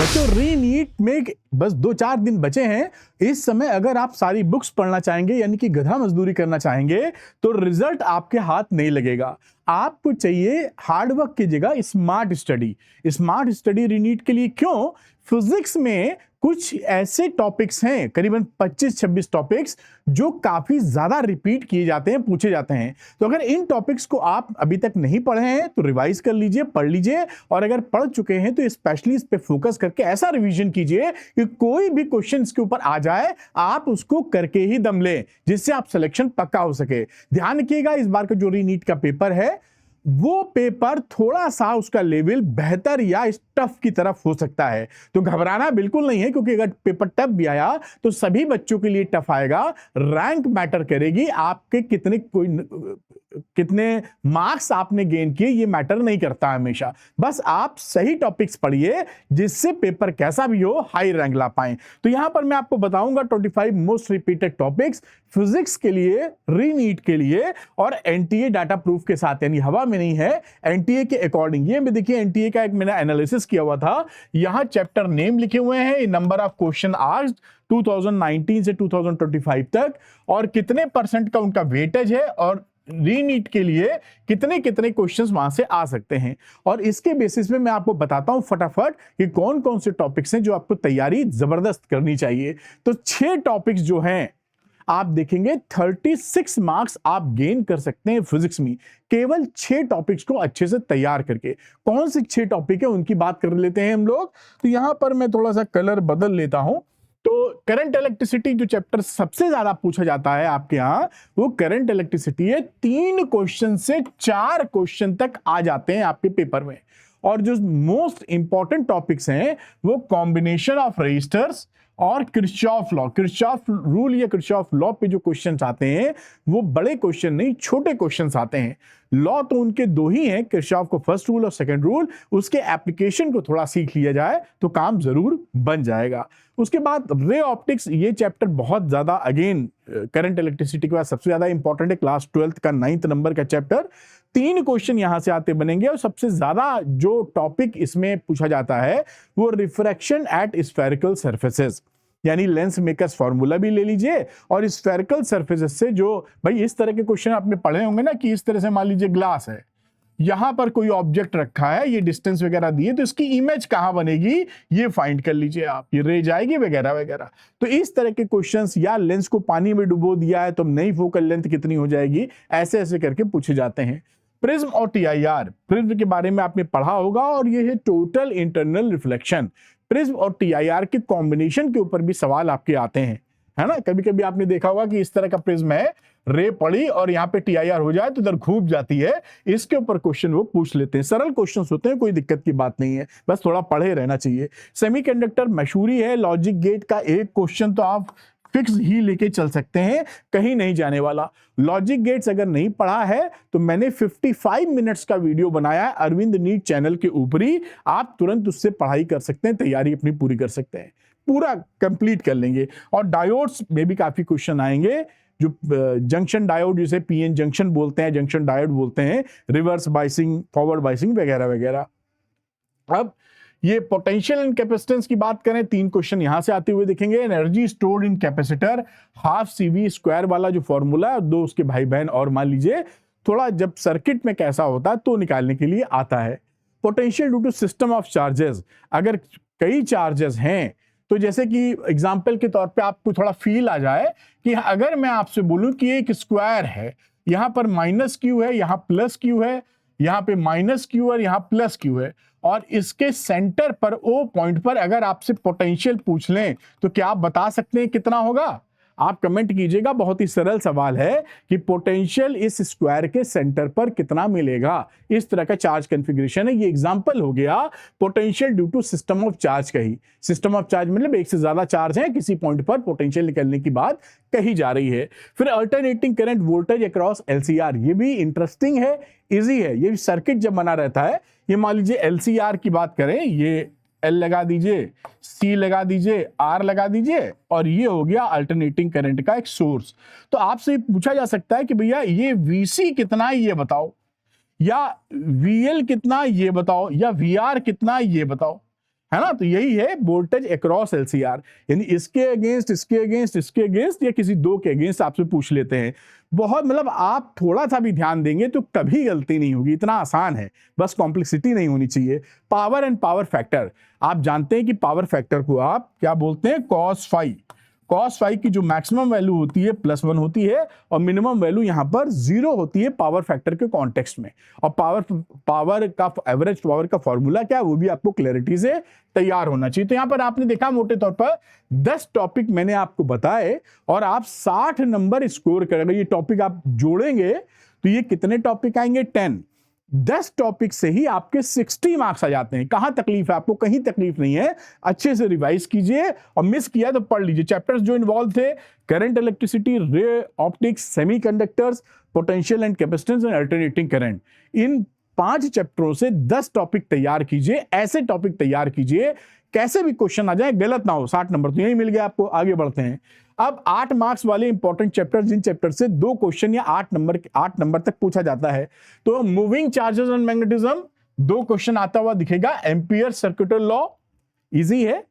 बच्चों रीनीट में बस 2-4 दिन बचे हैं। इस समय अगर आप सारी बुक्स पढ़ना चाहेंगे यानी कि गधा मजदूरी करना चाहेंगे तो रिजल्ट आपके हाथ नहीं लगेगा। आपको चाहिए हार्ड वर्क की जगह स्मार्ट स्टडी। स्मार्ट स्टडी रीनीट के लिए क्यों? फिजिक्स में कुछ ऐसे टॉपिक्स हैं, करीबन 25-26 टॉपिक्स जो काफी ज्यादा रिपीट किए जाते हैं, पूछे जाते हैं। तो अगर इन टॉपिक्स को आप अभी तक नहीं पढ़े हैं तो रिवाइज कर लीजिए, पढ़ लीजिए, और अगर पढ़ चुके हैं तो स्पेशली इस पे फोकस करके ऐसा रिवीजन कीजिए कि कोई भी क्वेश्चन इसके ऊपर आ जाए आप उसको करके ही दम लें, जिससे आप सिलेक्शन पक्का हो सके। ध्यान रखिएगा, इस बार का जो रीनीट का पेपर है वो पेपर थोड़ा सा उसका लेवल बेहतर या टफ की तरफ हो सकता है, तो घबराना बिल्कुल नहीं है, क्योंकि अगर पेपर टफ भी आया तो सभी बच्चों के लिए टफ आएगा। रैंक मैटर करेगी, आपके कितने मार्क्स आपने गेन किए ये मैटर नहीं करता हमेशा। बस आप सही टॉपिक्स पढ़िए जिससे पेपर कैसा भी हो हाई रैंक ला पाए। तो यहां पर मैं आपको बताऊंगा 25 मोस्ट रिपीटेड टॉपिक्स फिजिक्स के लिए, रीनीट के लिए और एनटीए डाटा प्रूफ के साथ, यानी हवा में नहीं है, एनटीए के अकॉर्डिंग। ये में देखिए एनटीए का एक मैंने एनालिसिस किया हुआ था, यहां चैप्टर नेम लिखे हुए हैं, नंबर ऑफ क्वेश्चन आस्क्ड 2019 से 2025 तक, और कितने परसेंट का उनका वेटेज है, और रीनीट के लिए कितने कितने क्वेश्चंस वहां से आ सकते हैं। और इसके बेसिस पे मैं आपको बताता हूं फटाफट कि कौन कौन से टॉपिक्स हैं जो आपको तैयारी जबरदस्त करनी चाहिए। तो 6 टॉपिक्स जो हैं आप देखेंगे 36 मार्क्स आप गेन कर सकते हैं फिजिक्स में, केवल 6 टॉपिक्स को अच्छे से तैयार करके। कौन से 6 टॉपिक है उनकी बात कर लेते हैं हम लोग। तो यहां पर मैं थोड़ा सा कलर बदल लेता हूं। तो करंट इलेक्ट्रिसिटी जो चैप्टर सबसे ज्यादा पूछा जाता है आपके यहां, वो करंट इलेक्ट्रिसिटी है। 3 क्वेश्चन से 4 क्वेश्चन तक आ जाते हैं आपके पेपर में। और जो मोस्ट इंपॉर्टेंट टॉपिक्स हैं वो कॉम्बिनेशन ऑफ रेजिस्टर्स और किरचॉफ लॉ, किरचॉफ रूल या किरचॉफ लॉ पे जो क्वेश्चंस आते हैं वो बड़े क्वेश्चन नहीं, छोटे क्वेश्चंस आते हैं। लॉ तो उनके 2 ही हैं, किरचॉफ को फर्स्ट रूल और सेकंड रूल, उसके एप्लीकेशन को थोड़ा सीख लिया जाए तो काम जरूर बन जाएगा। उसके बाद रे ऑप्टिक्स, ये चैप्टर बहुत ज्यादा अगेन करंट इलेक्ट्रिसिटी के बाद सबसे ज्यादा इंपॉर्टेंट है, क्लास 12th का 9th नंबर का चैप्टर। 3 क्वेश्चन यहां से आते बनेंगे, और सबसे ज्यादा जो टॉपिक इसमें पूछा जाता है वो रिफ्रैक्शन एट स्फेरिकल सरफेसेस, यानी लेंस मेकर्स फॉर्मूला भी ले लीजिए, और स्फेरिकल सरफेसेस से जो भाई इस तरह के क्वेश्चन आपने पढ़े होंगे ना, कि इस तरह से मान लीजिए ग्लास है, यहां पर कोई ऑब्जेक्ट रखा है, ये डिस्टेंस वगैरह दिए, तो इसकी इमेज कहां बनेगी ये फाइंड कर लीजिए आप, ये रह जाएगी वगैरह वगैरह। तो इस तरह के क्वेश्चंस, या लेंस को पानी में डुबो दिया है तो नई फोकल लेंथ कितनी हो जाएगी, ऐसे ऐसे करके पूछे जाते हैं। प्रिज्म और टीआईआर, प्रिज्म के बारे में आपने पढ़ा होगा, और ये है टोटल इंटरनल रिफ्लेक्शन। प्रिज्म और टीआईआर के कॉम्बिनेशन के ऊपर भी सवाल आपके आते हैं, है ना। कभी कभी आपने देखा होगा कि इस तरह का प्रिज्म है, रे पड़ी और यहाँ पे टीआईआर हो जाए तो इधर घूम जाती है, इसके ऊपर क्वेश्चन वो पूछ लेते हैं। सरल क्वेश्चंस होते हैं, कोई दिक्कत की बात नहीं है, बस थोड़ा पढ़े रहना चाहिए। सेमीकंडक्टर मशहूरी है, लॉजिक गेट का एक क्वेश्चन तो आप फिक्स ही लेके चल सकते हैं, कहीं नहीं जाने वाला। लॉजिक गेट्स अगर नहीं पढ़ा है तो मैंने 55 मिनट्स का वीडियो बनाया है अरविंद नीट चैनल के ऊपर ही, आप तुरंत उससे पढ़ाई कर सकते हैं, तैयारी अपनी पूरी कर सकते हैं, पूरा कंप्लीट कर लेंगे। और डायोड्स में भी काफी क्वेश्चन आएंगे, जो जंक्शन डायोड जिसे पीएन जंक्शन बोलते हैं, जंक्शन डायोड बोलते हैं, रिवर्स बाइसिंग, फॉरवर्ड बाइसिंग वगैरह वगैरह। अब ये पोटेंशियल एंड कैपेसिटेंस की बात करें, 3 क्वेश्चन यहां से आते हुए दिखेंगे। Energy stored in capacitor, half CV square वाला जो फॉर्मूला है, 2 उसके भाई बहन, और मान लीजिए थोड़ा जब सर्किट में कैसा होता है तो निकालने के लिए आता है। Potential due to system of charges, अगर कई चार्जेस हैं तो जैसे कि एग्जाम्पल के तौर पे आपको थोड़ा फील आ जाए कि अगर मैं आपसे बोलूं कि एक स्क्वायर है, यहां पर -Q है, यहां +Q है, यहां पे -Q और यहां +Q है, और इसके सेंटर पर O पॉइंट पर अगर आपसे पोटेंशियल पूछ लें तो क्या आप बता सकते हैं कितना होगा? आप कमेंट कीजिएगा। बहुत ही सरल सवाल है कि पोटेंशियल इस स्क्वायर के सेंटर पर कितना मिलेगा। इस तरह का चार्ज कॉन्फ़िगरेशन है। ये एग्जांपल हो गया potential due to system of charge का ही। सिस्टम ऑफ चार्ज मतलब एक से ज्यादा चार्ज है, किसी पॉइंट पर पोटेंशियल निकलने की बात कही जा रही है। फिर alternating current voltage across LCR, ये भी इंटरेस्टिंग है, इजी है। ये सर्किट जब बना रहता है, ये मान लीजिए LCR की बात करें, ये L लगा दीजिए, C लगा दीजिए, R लगा दीजिए, और ये हो गया अल्टरनेटिंग करंट का एक सोर्स। तो आपसे पूछा जा सकता है कि भैया ये VC कितना है ये बताओ, या VL कितना ये बताओ, या VR कितना ये बताओ। है ना। तो यही है वोल्टेज अक्रॉस एलसीआर, यानी इसके अगेंस्ट, इसके अगेंस्ट, इसके अगेंस्ट, या किसी दो के अगेंस्ट आपसे पूछ लेते हैं। बहुत मतलब आप थोड़ा सा भी ध्यान देंगे तो कभी गलती नहीं होगी, इतना आसान है, बस कॉम्प्लेक्सिटी नहीं होनी चाहिए। पावर एंड पावर फैक्टर, आप जानते हैं कि पावर फैक्टर को आप क्या बोलते हैं, कॉस फाई। कॉस फाई की जो मैक्सिमम वैल्यू होती है +1 होती है और मिनिमम वैल्यू यहां पर 0 होती है पावर फैक्टर के कॉन्टेक्स्ट में। और पावर का एवरेज पावर का फॉर्मूला क्या है वो भी आपको क्लैरिटी से तैयार होना चाहिए। तो यहां पर आपने देखा मोटे तौर पर 10 टॉपिक मैंने आपको बताए और आप 60 नंबर स्कोर करेंगे। ये टॉपिक आप जोड़ेंगे तो ये कितने टॉपिक आएंगे, 10 टॉपिक से ही आपके 60 मार्क्स आ जाते हैं। कहां तकलीफ है आपको, कहीं तकलीफ नहीं है। अच्छे से रिवाइज कीजिए और मिस किया तो पढ़ लीजिए। चैप्टर्स जो इन्वॉल्व थे, current, electricity, ray, optics, semiconductors, potential and capacitance and alternating current, इन 5 चैप्टरों से 10 टॉपिक तैयार कीजिए। ऐसे टॉपिक तैयार कीजिए कैसे भी क्वेश्चन आ जाए गलत ना हो। 60 नंबर तो यही मिल गया आपको। आगे बढ़ते हैं। अब 8 मार्क्स वाले इंपॉर्टेंट चैप्टर, जिन चैप्टर से 2 क्वेश्चन या 8 नंबर तक पूछा जाता है। तो moving charges and magnetism 2 question आता हुआ दिखेगा। एम्पियर सर्कुलर लॉ इजी है।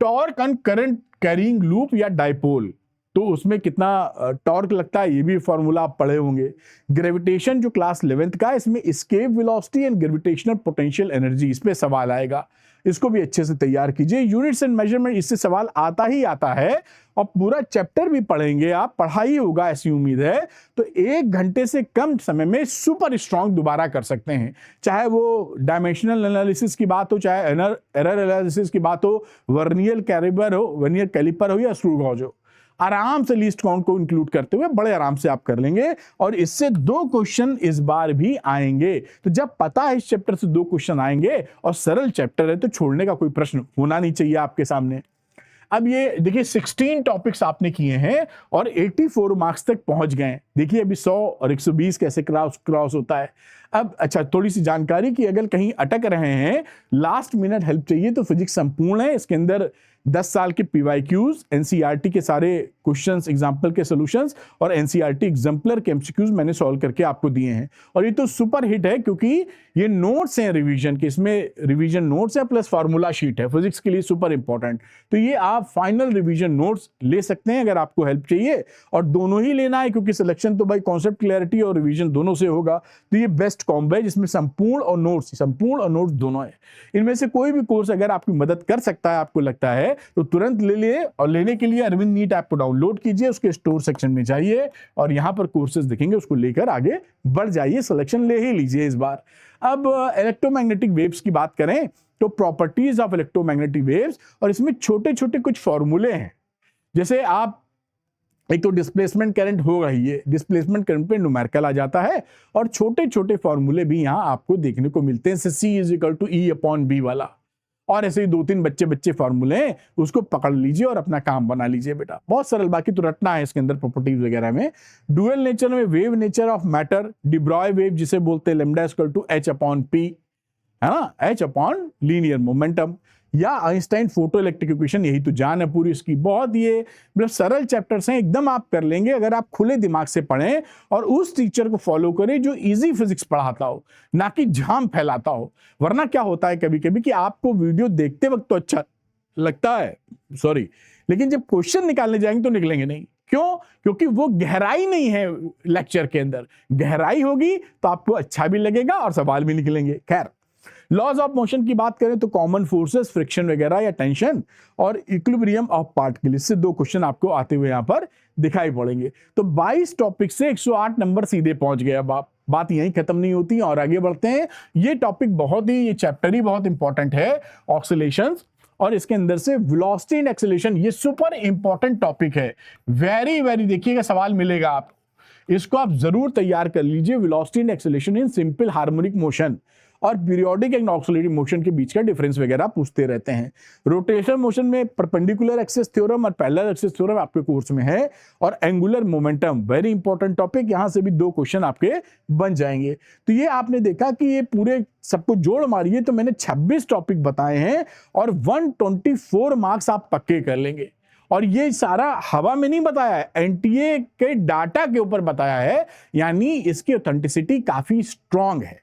Torque and current carrying loop या डाइपोल, तो उसमें कितना टॉर्क लगता है ये भी फॉर्मूला आप पढ़े होंगे। ग्रेविटेशन जो क्लास 11th का है, इसमें escape velocity and gravitational potential energy, इस पे सवाल आएगा। इसको भी अच्छे से तैयार कीजिए। यूनिट्स एंड मेजरमेंट, इससे सवाल आता ही आता है और पूरा चैप्टर भी पढ़ेंगे आप, पढ़ाई होगा ऐसी उम्मीद है। तो 1 घंटे से कम समय में सुपर स्ट्रॉन्ग दोबारा कर सकते हैं। चाहे वो डायमेंशनल एनालिसिस की बात हो, चाहे एरर एनालिसिस की बात हो, वर्नियर कैलिपर हो या स्क्रू गॉज हो, आराम से लीस्ट काउंट को इंक्लूड करते हुए बड़े आराम से आप कर लेंगे। और इससे 2 क्वेश्चन इस बार भी आएंगे। तो जब पता है इस चैप्टर से 2 क्वेश्चन आएंगे और सरल चैप्टर है तो छोड़ने का कोई प्रश्न होना नहीं चाहिए आपके सामने। अब ये देखिए 16 टॉपिक्स आपने किए हैं और 84 मार्क्स तक पहुंच गए। देखिए अभी 100 और 120 कैसे क्रॉस होता है। अब अच्छा, थोड़ी सी जानकारी कि अगर कहीं अटक रहे हैं, लास्ट मिनट हेल्प चाहिए, तो फिजिक्स संपूर्ण है। इसके अंदर 10 साल के PYQs, एनसीईआरटी के सारे क्वेश्चंस, एग्जाम्पल के सॉल्यूशंस और एनसीईआरटी एग्जाम्पलर के MCQs मैंने सॉल्व करके आपको दिए हैं। और ये तो सुपर हिट है क्योंकि ये नोट्स हैं रिवीजन के, इसमें रिवीजन नोट्स है प्लस फार्मूला शीट है, फिजिक्स के लिए सुपर इंपॉर्टेंट। तो ये आप फाइनल रिवीजन नोट्स ले सकते हैं अगर आपको हेल्प चाहिए, और दोनों ही लेना है क्योंकि सिलेक्शन तो भाई कॉन्सेप्ट क्लैरिटी और रिवीजन दोनों से होगा। तो ये बेस्ट कॉम्बो है जिसमें संपूर्ण और नोट्स दोनों है। इनमें से कोई भी कोर्स अगर आपकी मदद कर सकता है, आपको लगता है, तो तुरंत ले लिए। और लेने के लिए अरविंद नीट ऐप को डाउनलोड कीजिए, उसके स्टोर सेक्शन में जाइए और यहां पर कोर्सेज दिखेंगे, उसको लेकर आगे बढ़ जाइए। सिलेक्शन ले ही लीजिए इस बार। अब इलेक्ट्रोमैग्नेटिक वेव्स की बात करें तो प्रॉपर्टीज ऑफ इलेक्ट्रोमैग्नेटिक वेव्स, और इसमें छोटे छोटे कुछ फॉर्मूले हैं। जैसे आप एक तो डिस्प्लेसमेंट करंट होगा ही, ये डिस्प्लेसमेंट करंट पे न्यूमेरिकल आ जाता है, और छोटे छोटे फॉर्मूले भी यहां आपको देखने को मिलते हैं। C = E/B वाला, और ऐसे ही 2-3 बच्चे फॉर्मूले हैं, उसको पकड़ लीजिए और अपना काम बना लीजिए बेटा। बहुत सरल, बाकी तो रटना है इसके अंदर प्रॉपर्टीज वगैरह में। डुअल नेचर में wave nature of matter, de Broglie wave जिसे बोलते हैं, λ = H/P, है ना, H/ लीनियर मोमेंटम, या आइंस्टाइन फोटो इलेक्ट्रिक इक्वेशन। यही तो जान है पूरी इसकी। बहुत ये मतलब सरल चैप्टर्स हैं, एकदम आप कर लेंगे अगर आप खुले दिमाग से पढ़ें और उस टीचर को फॉलो करें जो इजी फिजिक्स पढ़ाता हो, ना कि झाम फैलाता हो। वरना क्या होता है कभी कभी कि आपको वीडियो देखते वक्त तो अच्छा लगता है, लेकिन जब क्वेश्चन निकालने जाएंगे तो निकलेंगे नहीं। क्यों? क्योंकि वो गहराई नहीं है लेक्चर के अंदर। गहराई होगी तो आपको अच्छा भी लगेगा और सवाल भी निकलेंगे। खैर, लॉज ऑफ मोशन की बात करें तो कॉमन फोर्सेस, फ्रिक्शन वगैरह या टेंशन, और इक्विलिब्रियम ऑफ पार्टिकल, इससे 2 क्वेश्चन आपको आते हुए यहां पर दिखाई पड़ेंगे। तो 22 टॉपिक से 108 नंबर सीधे पहुंच गए। अब बात यहीं खत्म नहीं होती और आगे बढ़ते हैं। ये टॉपिक ये चैप्टर ही बहुत इंपॉर्टेंट है, ऑक्सीलेशंस, और इसके अंदर से वेलोसिटी एंड एक्सेलरेशन, ये सुपर इंपॉर्टेंट टॉपिक है। वेरी देखिएगा, सवाल मिलेगा आपको, इसको आप जरूर तैयार कर लीजिए। Velocity and acceleration in simple harmonic motion और पीरियोडिक एंड ऑक्सिलरी मोशन के बीच का डिफरेंस वगैरह पूछते रहते हैं। रोटेशन मोशन में परपेंडिकुलर एक्सिस थ्योरम और पैरेलल एक्सिस थ्योरम आपके कोर्स में है, और angular momentum very important topic, यहां से भी 2 क्वेश्चन आपके बन जाएंगे। तो ये आपने देखा कि ये पूरे सबको जोड़ मारिए तो मैंने 26 टॉपिक बताए हैं और 124 मार्क्स आप पक्के कर लेंगे। और ये सारा हवा में नहीं बताया है, एनटीए के डाटा के ऊपर बताया है, यानी इसकी ऑथेंटिसिटी काफी स्ट्रांग है।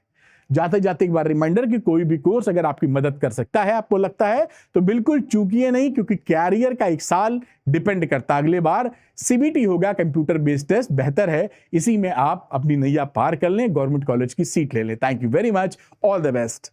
जाते जाते एक बार रिमाइंडर कि कोई भी कोर्स अगर आपकी मदद कर सकता है, आपको लगता है, तो बिल्कुल चूकिए नहीं, क्योंकि कैरियर का एक साल डिपेंड करता है। अगले बार सीबीटी होगा, कंप्यूटर बेस्ड टेस्ट, बेहतर है इसी में आप अपनी नैया पार कर लें, गवर्नमेंट कॉलेज की सीट ले लें। Thank you very much, all the best.